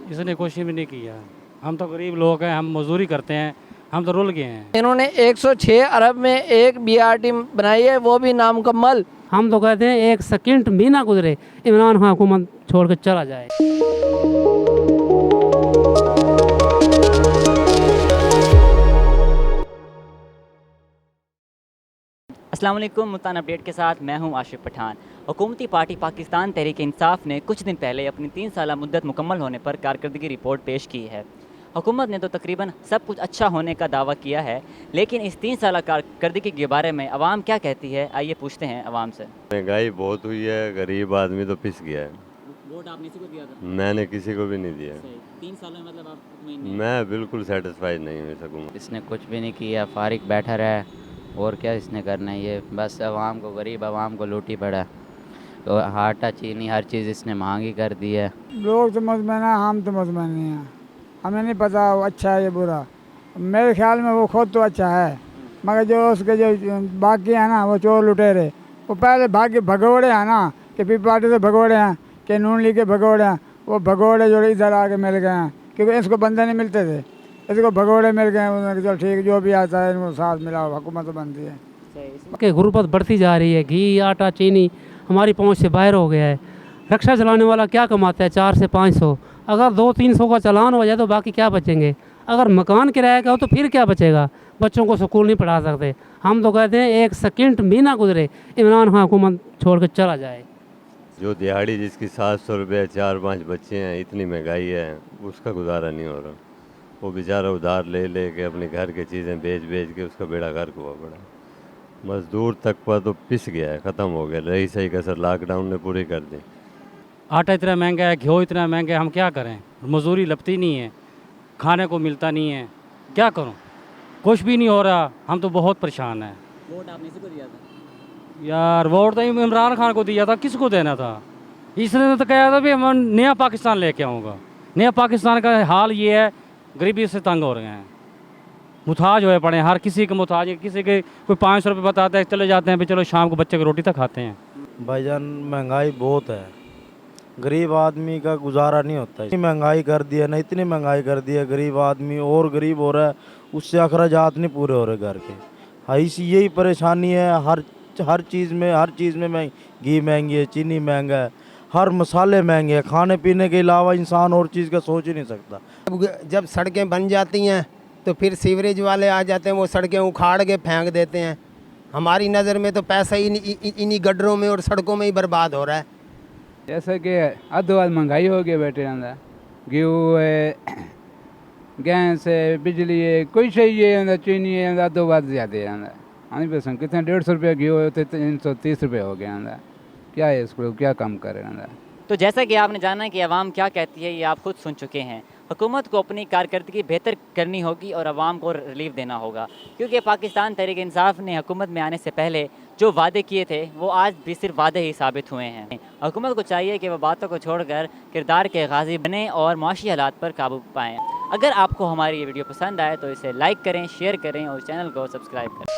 इसने कोशिश भी नहीं किया। हम तो गरीब लोग हैं, हम मजदूरी करते हैं, हम तो रुल गए हैं। इन्होंने 106 अरब में एक बीआरटी बनाई है, वो भी नामुकम्मल। हम तो कहते हैं एक सेकंड भी ना गुजरे इमरान खान हुकूमत छोड़ कर चला जाए। अस्सलाम वालेकुम। मुल्तान अपडेट के साथ मैं हूं आशिफ पठान। हुकूमती पार्टी पाकिस्तान तहरीक इंसाफ ने कुछ दिन पहले अपनी 3 साला मुद्दत मुकम्मल होने पर कारकर्दगी रिपोर्ट पेश की है। हुकूमत ने तो तकरीबन सब कुछ अच्छा होने का दावा किया है, लेकिन इस 3 साला कारकर्दगी के बारे में अवाम क्या कहती है, आइए पूछते हैं अवाम से। महंगाई बहुत हुई है, गरीब आदमी तो पिस गया है। वोट आपने किसी को दिया था? मैंने किसी को भी नहीं दिया। 3 सालों में मतलब आप मैं बिल्कुल सेटिस्फाइड नहीं हूँ सकूँ। इसने कुछ भी नहीं किया, फारिग बैठा रहा है। और क्या इसने करना है? ये बस आवाम को, गरीब आवाम को लूटी पड़ा है। तो आटा चीनी हर चीज़ इसने महंगी कर दी है। लोग तो मुतमईन हैं, हम तो मुतमईन नहीं हैं। हमें नहीं पता वो अच्छा है या बुरा। मेरे ख्याल में वो खुद तो अच्छा है, मगर जो उसके जो बाकी हैं ना, वो चोर लुटेरे, वो पहले भगोड़े हैं ना, कि पी पार्टी से भगोड़े हैं, कि नून लीग के भगोड़े हैं। वो भगोड़े जो इधर आके मिल गए हैं, क्योंकि इसको बंदे नहीं मिलते थे, इसको भगोड़े मिल गए। उन्होंने कहा चल ठीक, जो भी आता है इनको साथ मिला, हुकूमत बनती है। कि गुर्बत बढ़ती जा रही है, घी आटा चीनी हमारी पहुंच से बाहर हो गया है। रिक्शा चलाने वाला क्या कमाता है? 400 से 500। अगर 200-300 का चालान हो जाए तो बाकी क्या बचेंगे? अगर मकान किराया का हो तो फिर क्या बचेगा? बच्चों को स्कूल नहीं पढ़ा सकते। हम तो कहते हैं एक सेकंड भी ना गुजरे इमरान खान हुकूमत छोड़ कर चला जाए। जो दिहाड़ी जिसकी 700 रुपये, 4-5 बच्चे हैं, इतनी महंगाई है, उसका गुजारा नहीं हो रहा। वो बेचारा उधार ले ले के अपने घर की चीज़ें बेच के उसका बेड़ा गर्क हुआ पड़ा। मजदूर तक पर तो पिस गया है, ख़त्म हो गया। रही सही कसर लॉकडाउन ने पूरी कर दी। आटा इतना महंगा है, घी इतना महंगा है, हम क्या करें? मजदूरी लगती नहीं है, खाने को मिलता नहीं है, क्या करूं? कुछ भी नहीं हो रहा, हम तो बहुत परेशान हैं। वोट आपने किसी को दिया था? यार वोट तो इमरान खान को दिया था, किसको देना था? इसने तो कहा था भी हम नया पाकिस्तान लेके आऊँगा। नया पाकिस्तान का हाल ये है, गरीबी से तंग हो रहे हैं, मुताज हुए पड़े हैं। हर किसी के मुताज है, किसी के कोई 500 रुपये बताता है, चले जाते हैं भी चलो शाम को बच्चे की रोटी तक खाते हैं। भाईजान महंगाई बहुत है, गरीब आदमी का गुजारा नहीं होता है। इतनी महंगाई कर दी है ना, इतनी महंगाई कर दी है, गरीब आदमी और गरीब हो रहा है, उससे अखराजात नहीं पूरे हो रहे घर के। हाँ, इसी यही परेशानी है। हर चीज़ में घी महंगी है, चीनी महंगा है, हर मसाले महंगे हैं। खाने पीने के अलावा इंसान और चीज़ का सोच ही नहीं सकता। जब सड़कें बन जाती हैं तो फिर सीवरेज वाले आ जाते हैं, वो सड़कें उखाड़ के फेंक देते हैं। हमारी नज़र में तो पैसा ही इन्हीं गड्ढरों में और सड़कों में ही बर्बाद हो रहा है। जैसे कि अधो अध महंगाई हो गई बैठे रहता, गेहूँ है, गैस है, बिजली है, कोई सही है, चीनी है, अधो अध ज़्यादा रहता। हाँ बस कितने 150 रुपये गेहूँ होते 330 रुपये हो गया। क्या है इसको, क्या काम करे? तो जैसा कि आपने जाना कि आवाम क्या कहती है, ये आप खुद सुन चुके हैं। हुकूमत को अपनी कारकर्दगी बेहतर करनी होगी और आवाम को रिलीफ देना होगा, क्योंकि पाकिस्तान तहरीक इंसाफ ने हुकूमत में आने से पहले जो वादे किए थे वो आज भी सिर्फ वादे ही साबित हुए हैं। हुकूमत को चाहिए कि वह बातों को छोड़कर किरदार के गाजी बने और माशी हालात पर काबू पाएँ। अगर आपको हमारी ये वीडियो पसंद आए तो इसे लाइक करें, शेयर करें और चैनल को सब्सक्राइब करें।